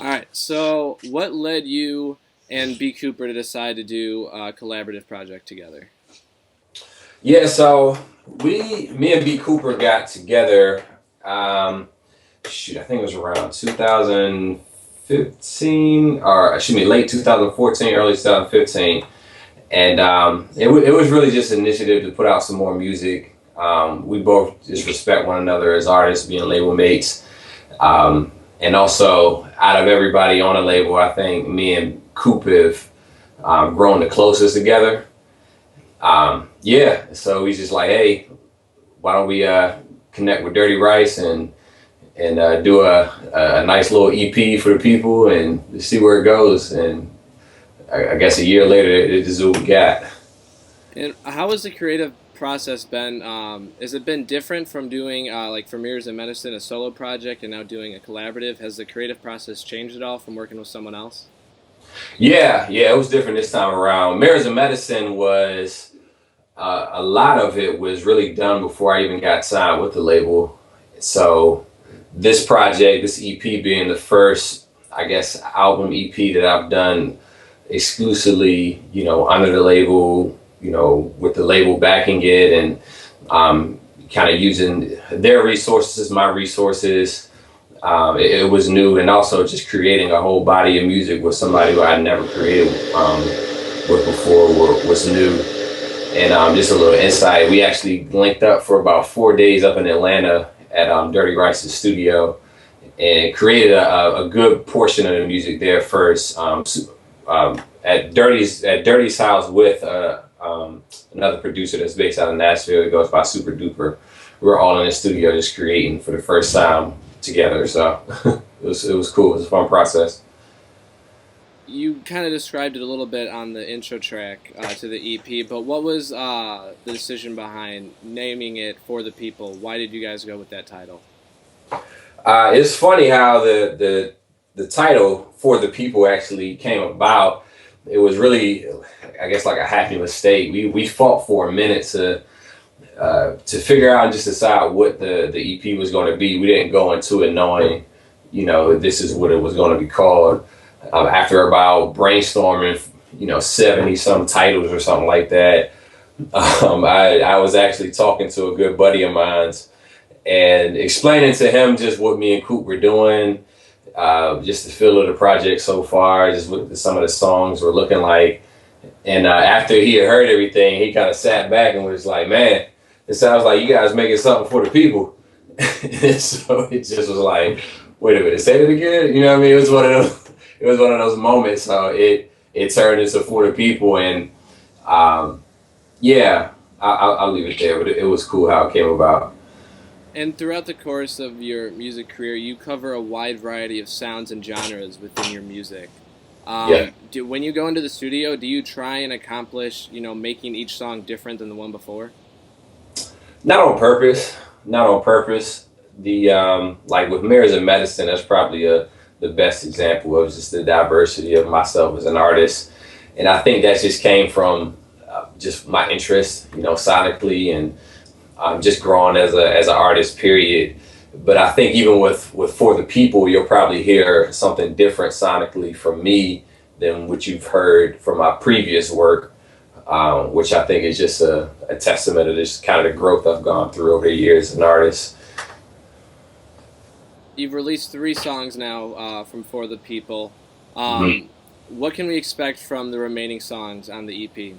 All right. So, what led you and B. Cooper to decide to do a collaborative project together? Yeah, so me and B Cooper got together. Um, I think it was around 2015, or excuse me, late 2014, early 2015, and it was really just an initiative to put out some more music. We both just respect one another as artists, being label mates, and also out of everybody on the label, I think me and Coop have grown the closest together. Yeah, so he's just like, hey, why don't we connect with Dirty Rice and do a nice little EP for the people and see where it goes. And I guess a year later, it is what we got. And how has the creative process been? Has it been different from doing, like, for Mirrors and Medicine, a solo project, and now doing a collaborative? Has the creative process changed at all from working with someone else? Yeah, it was different this time around. Mirrors of Medicine was a lot of it was really done before I even got signed with the label. So this project, this EP being the first, I guess, album EP that I've done exclusively, under the label, with the label backing it and kind of using their resources, my resources. It was new, and also just creating a whole body of music with somebody who I'd never created with before was new. And just a little insight, we actually linked up for about 4 days up in Atlanta at Dirty Rice's studio and created a good portion of the music there first at Dirty's house with another producer that's based out of Nashville. It goes by Super Duper. We were all in the studio just creating for the first time together. So it was cool. It was a fun process. You kind of described it a little bit on the intro track to the EP, but what was the decision behind naming it For the People? Why did you guys go with that title? It's funny how the title For the People actually came about. It was really, I guess, like a happy mistake. We fought for a minute to figure out and just decide what the EP was going to be. We didn't go into it knowing, this is what it was going to be called. After about brainstorming, 70 some titles or something like that, I was actually talking to a good buddy of mine's and explaining to him just what me and Coop were doing, just the feel of the project so far, just what some of the songs were looking like. And after he had heard everything, he kind of sat back and was like, man, it sounds like you guys making something for the people. And so it just was like, wait a minute, say it again. You know what I mean? It was one of those moments. So it turned into For the People. And yeah, I'll leave it there. But it was cool how it came about. And throughout the course of your music career, you cover a wide variety of sounds and genres within your music. Yeah. When you go into the studio, do you try and accomplish, making each song different than the one before? Not on purpose. Not on purpose. The like with Mirrors and Medicine, that's probably the best example of just the diversity of myself as an artist. And I think that just came from just my interest, sonically and just growing as an artist, period. But I think even with For the People, you'll probably hear something different sonically from me than what you've heard from my previous work, which I think is just a testament of this kind of the growth I've gone through over the years as an artist. You've released 3 songs now from For the People. Mhm. What can we expect from the remaining songs on the EP?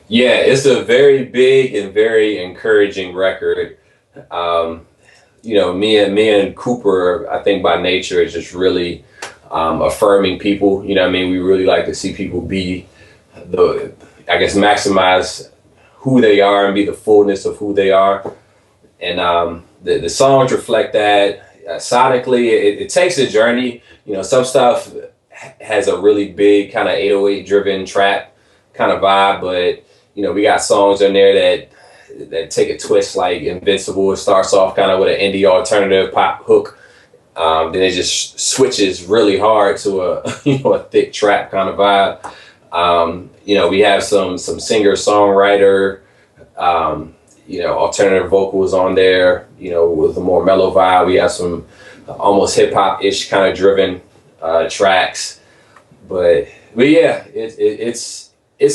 Yeah, it's a very big and very encouraging record. Um, me and Cooper, I think by nature is just really affirming people. You know what I mean? We really like to see people be I guess, maximize who they are and be the fullness of who they are. And the songs reflect that. Sonically, it takes a journey. Some stuff has a really big kind of 808 driven trap kind of vibe, but we got songs in there that take a twist like Invincible. It starts off kind of with an indie alternative pop hook. Then it just switches really hard to a a thick trap kind of vibe. We have some singer songwriter, alternative vocals on there. With a more mellow vibe, we have some almost hip hop ish kind of driven tracks. But yeah, it's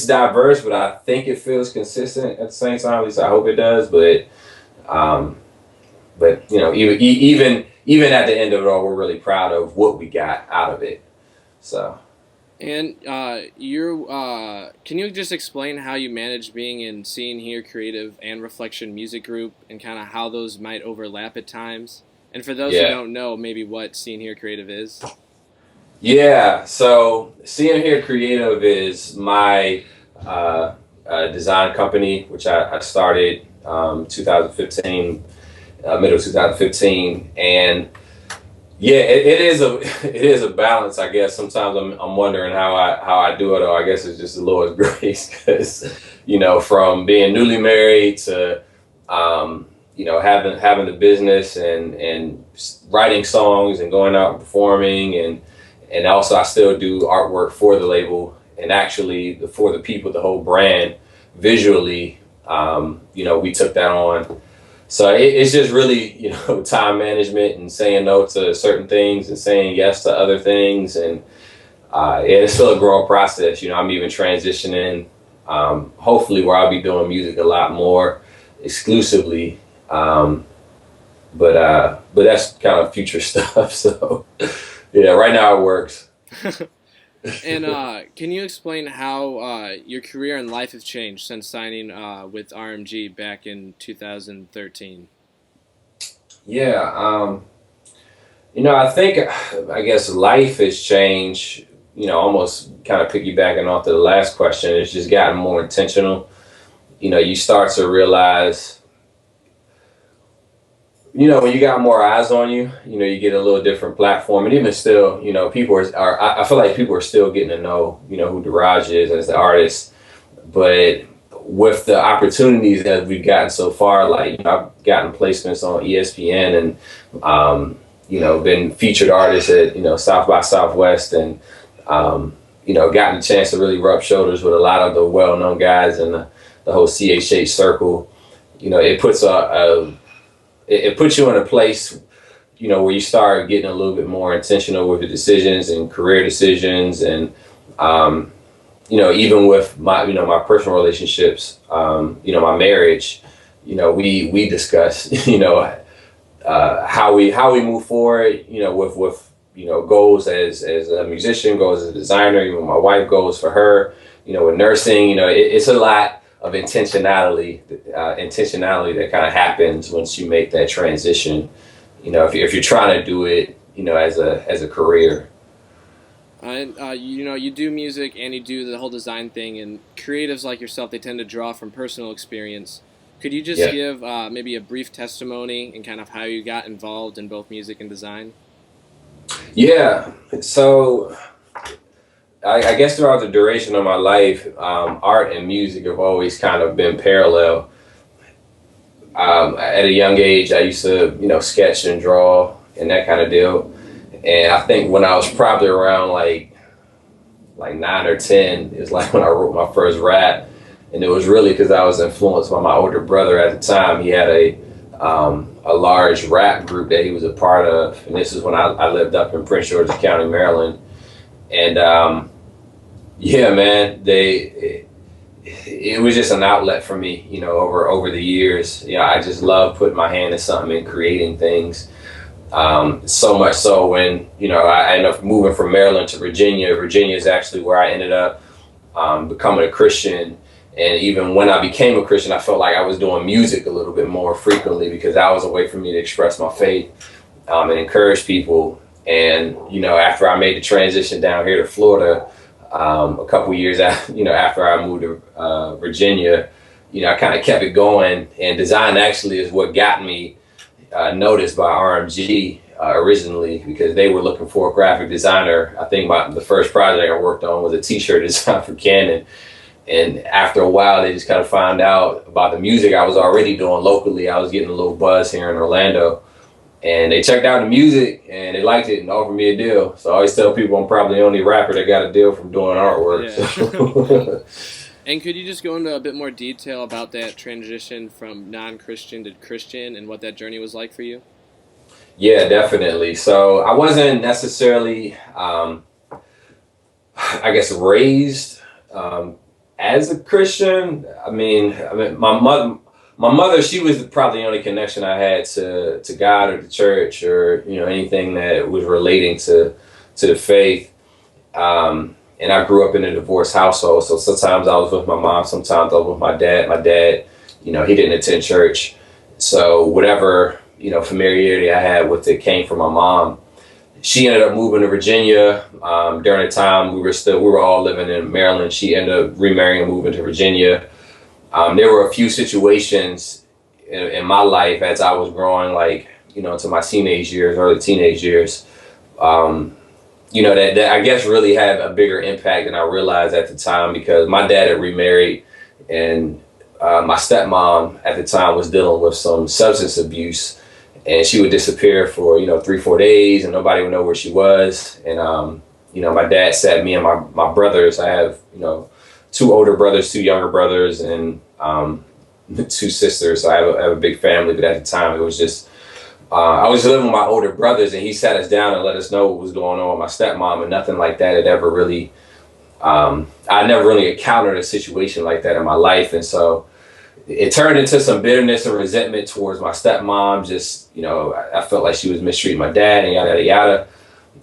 diverse, but I think it feels consistent at the same time. At least I hope it does. Um, but you know, even at the end of it all, we're really proud of what we got out of it. So. And can you just explain how you manage being in Seeing Here Creative and Reflection Music Group, and kind of how those might overlap at times? And for those who Yeah. don't know, maybe what Seeing Here Creative is. Yeah, so Seeing Here Creative is my design company, which I started 2015, middle of 2015, and yeah, it is a it is a balance, I guess. Sometimes I'm wondering how I do it, or I guess it's just the Lord's grace, because you know, from being newly married to you know, having the business and writing songs and going out and performing, and also I still do artwork for the label and actually for the people, the whole brand visually. You know, we took that on. So it's just really, you know, time management and saying no to certain things and saying yes to other things. And it's still a growing process. You know, I'm even transitioning, hopefully, where I'll be doing music a lot more exclusively. But that's kind of future stuff. So yeah, right now it works. And can you explain how your career and life have changed since signing with RMG back in 2013? Yeah, you know, I guess life has changed, you know, almost kind of piggybacking off to the last question. It's just gotten more intentional. You know, you start to realize, you know, when you got more eyes on you, you know, you get a little different platform. And even still, you know, I feel like people are still getting to know, you know, who Deraj is as the artist. But with the opportunities that we've gotten so far, like, you know, I've gotten placements on ESPN and, you know, been featured artists at, you know, South by Southwest, and, you know, gotten a chance to really rub shoulders with a lot of the well-known guys in the whole CHH circle. You know, it puts it puts you in a place, you know, where you start getting a little bit more intentional with the decisions and career decisions, and you know, even with my, you know, my personal relationships, you know, my marriage, you know, we discuss, you know, how we move forward, you know, with you know, goals as a musician, goals as a designer. Even my wife goes for her, you know, with nursing. You know, it's a lot of intentionality that kind of happens once you make that transition. You know, if you're trying to do it, you know, as a career. And you know, you do music and you do the whole design thing, and creatives like yourself, they tend to draw from personal experience. Could you just Yeah. give maybe a brief testimony and kind of how you got involved in both music and design? Yeah. So I guess throughout the duration of my life, art and music have always kind of been parallel. At a young age, I used to, you know, sketch and draw and that kind of deal. And I think when I was probably around like 9 or 10 is like when I wrote my first rap, and it was really because I was influenced by my older brother at the time. He had a large rap group that he was a part of, and this is when I lived up in Prince George's County, Maryland. And yeah, man, it was just an outlet for me, you know, over the years. You know, I just love putting my hand in something and creating things. So much so when, you know, I ended up moving from Maryland to Virginia. Virginia is actually where I ended up becoming a Christian. And even when I became a Christian, I felt like I was doing music a little bit more frequently, because that was a way for me to express my faith and encourage people. And, you know, after I made the transition down here to Florida, a couple years after, you know, after I moved to Virginia, you know, I kind of kept it going. And design actually is what got me noticed by RMG originally, because they were looking for a graphic designer. I think the first project I worked on was a t-shirt design for Canon. And after a while, they just kind of found out about the music I was already doing locally. I was getting a little buzz here in Orlando. And they checked out the music and they liked it and offered me a deal. So I always tell people I'm probably the only rapper that got a deal from doing artwork. Yeah. So. And could you just go into a bit more detail about that transition from non-Christian to Christian and what that journey was like for you? Yeah, definitely. So I wasn't necessarily, I guess, raised um, as a Christian. I mean, my mother, she was probably the only connection I had to God or the church or anything that was relating to the faith. And I grew up in a divorced household, so sometimes I was with my mom, sometimes I was with my dad. My dad, he didn't attend church, so whatever familiarity I had with it came from my mom. She ended up moving to Virginia during the time we were all living in Maryland. She ended up remarrying and moving to Virginia. There were a few situations in my life as I was growing, like into my teenage years, early teenage years. Um, that I guess really had a bigger impact than I realized at the time, because my dad had remarried, and my stepmom at the time was dealing with some substance abuse, and she would disappear for 3-4 days and nobody would know where she was. And my dad sat me and my brothers. I have two older brothers, two younger brothers, and two sisters. So I have a big family, but at the time it was just I was living with my older brothers, and he sat us down and let us know what was going on with my stepmom, and nothing like that had ever really, I never really encountered a situation like that in my life. And so it turned into some bitterness and resentment towards my stepmom. Just, I felt like she was mistreating my dad and yada, yada,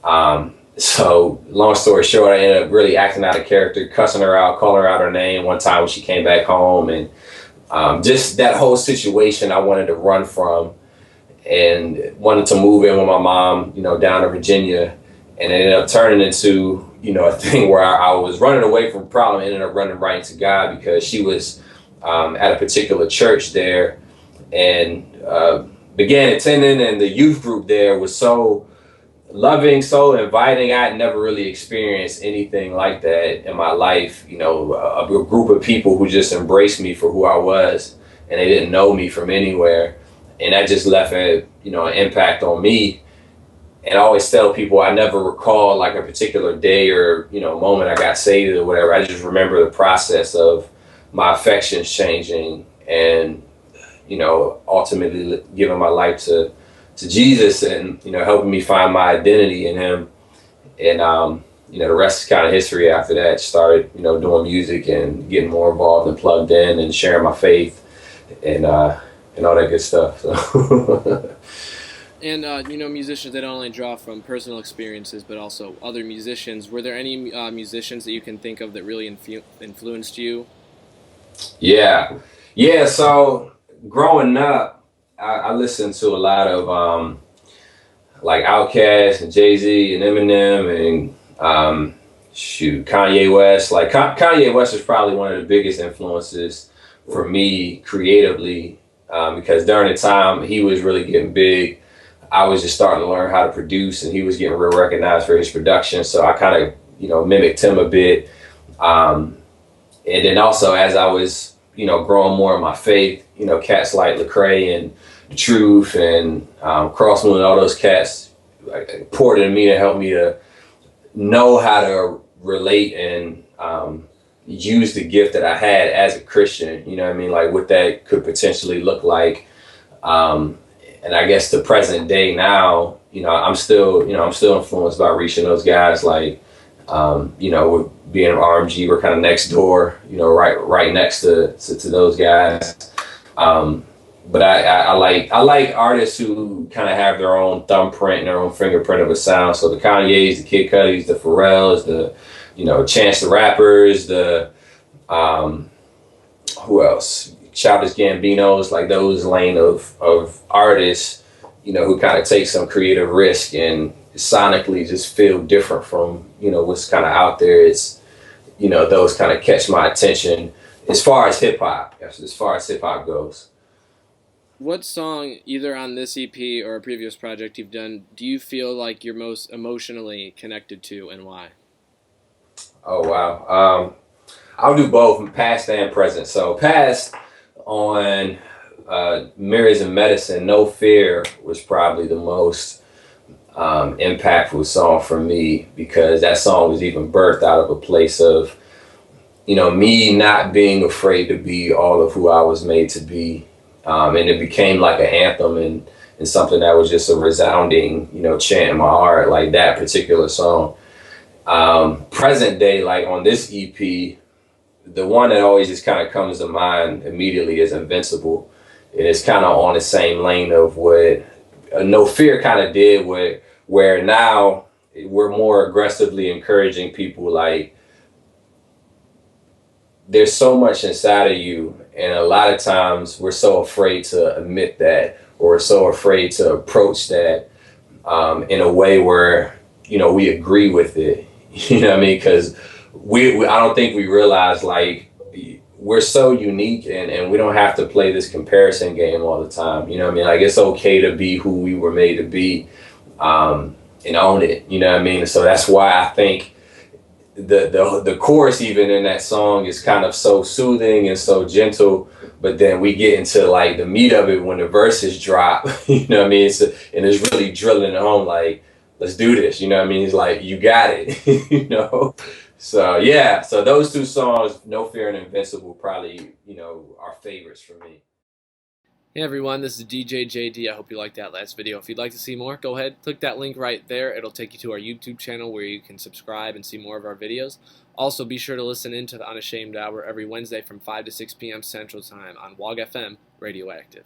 yada. So long story short, I ended up really acting out of character, cussing her out, calling her out her name one time when she came back home. And just that whole situation I wanted to run from, and wanted to move in with my mom, down to Virginia. And it ended up turning into, a thing where I was running away from a problem, ended up running right into God, because she was at a particular church there, and began attending, and the youth group there was so loving, so inviting. I had never really experienced anything like that in my life. A group of people who just embraced me for who I was, and they didn't know me from anywhere. And that just left an impact on me. And I always tell people I never recall like a particular day or moment I got saved or whatever. I just remember the process of my affections changing, and ultimately giving my life to Jesus, and helping me find my identity in Him. And the rest is kind of history. After that, started doing music and getting more involved and plugged in and sharing my faith, and all that good stuff. So. And musicians, they don't only draw from personal experiences, but also other musicians. Were there any musicians that you can think of that really influenced you? Yeah. So growing up, I listened to a lot of like Outkast and Jay-Z and Eminem and Kanye West. Like Kanye West is probably one of the biggest influences for me creatively, because during the time he was really getting big, I was just starting to learn how to produce, and he was getting real recognized for his production. So I kind of mimicked him a bit. And then also, as I was growing more in my faith, cats like Lecrae and The Truth and Crossmoon and all those cats poured into me to help me to know how to relate and use the gift that I had as a Christian. You know what I mean? Like what that could potentially look like. And I guess the present day now, I'm still influenced by reaching those guys. Like, with being an RMG, we're kind of next door, right next to those guys. But I like artists who kind of have their own thumbprint and their own fingerprint of a sound. So the Kanyes, the Kid Cudis, the Pharrells, the Chance the Rappers, the who else? Childish Gambinos, like those lane of artists, who kind of take some creative risk and sonically just feel different from what's kind of out there. It's those kind of catch my attention as far as hip hop goes. What song, either on this EP or a previous project you've done, do you feel like you're most emotionally connected to, and why? Oh wow, I'll do both, past and present. So past, on Mirrors and Medicine, No Fear was probably the most impactful song for me, because that song was even birthed out of a place of me not being afraid to be all of who I was made to be, and it became like an anthem, and and something that was just a resounding, you know, chant in my heart, like that particular song. Present day, like on this EP, the one that always just kind of comes to mind immediately is Invincible. And it's kind of on the same lane of what No Fear kind of did, with where now we're more aggressively encouraging people, like, there's so much inside of you, and a lot of times we're so afraid to admit that, or so afraid to approach that in a way where, you know, we agree with it. You know what I mean? Because I don't think we realize, like, we're so unique, and we don't have to play this comparison game all the time. You know what I mean? Like, it's okay to be who we were made to be, and own it. You know what I mean? So that's why I think the chorus even in that song is kind of so soothing and so gentle, but then we get into like the meat of it when the verses drop. You know what I mean? And it's really drilling it home, like, let's do this. You know what I mean? It's like, you got it. You know. So yeah, so those two songs, No Fear and Invincible, probably, you know, are favorites for me. Hey everyone, this is DJ JD. I hope you liked that last video. If you'd like to see more, go ahead, click that link right there. It'll take you to our YouTube channel where you can subscribe and see more of our videos. Also, be sure to listen in to the Unashamed Hour every Wednesday from 5 to 6 p.m. Central Time on WOG FM Radioactive.